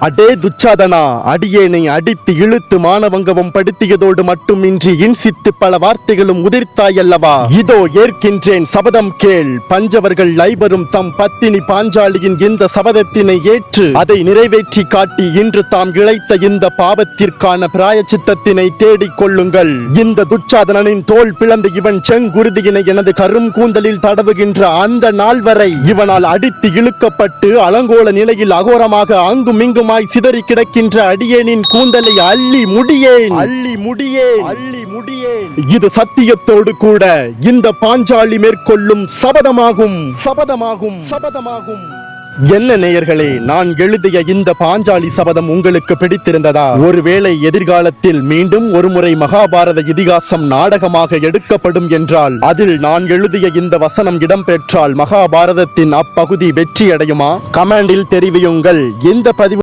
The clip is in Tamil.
அடே துச்சாதனா, அடியேனை அடித்து இழுத்து மானவங்கவம் படுத்தியதோடு மட்டுமின்றி இன்சித்து பல வார்த்தைகளும் உதிர்த்தாயல்லவா? இதோ ஏற்கின்றேன், சபதம் கேள். பஞ்சவர்கள் ஐவரும் தம் பத்தினி பாஞ்சாலியின் இந்த சபதத்தினை ஏற்று அதை நிறைவேற்றி காட்டி இன்று தாம் இழைத்த இந்த பாவத்திற்கான பிராயச்சித்தத்தினை தேடிக் கொள்ளுங்கள். இந்த துச்சாதனனின் தோல் பிளந்து இவன் செங்குருதியினை எனது கரும் கூந்தலில் தடவுகின்ற அந்த நாள் வரை இவனால் அடித்து இழுக்கப்பட்டு அலங்கோல நிலையில் அகோரமாக அங்கும் இங்குமாய் சிதறி கிடக்கின்ற அடியேனின் கூந்தலை அள்ளி முடியேன். இது சத்தியத்தோடு கூட இந்த பாஞ்சாலி மேற்கொள்ளும் சபதமாகும். என்ன நேயர்களே, நான் எழுதிய இந்த பாஞ்சாலி சபதம் உங்களுக்கு பிடித்திருந்ததா? ஒருவேளை எதிர்காலத்தில் மீண்டும் ஒருமுறை மகாபாரத இதிகாசம் நாடகமாக எடுக்கப்படும் என்றால் அதில் நான் எழுதிய இந்த வசனம் இடம்பெற்றால் மகாபாரதத்தின் அப்பகுதி வெற்றி அடையுமா? கமெண்டில் தெரிவியுங்கள். இந்த பதிவு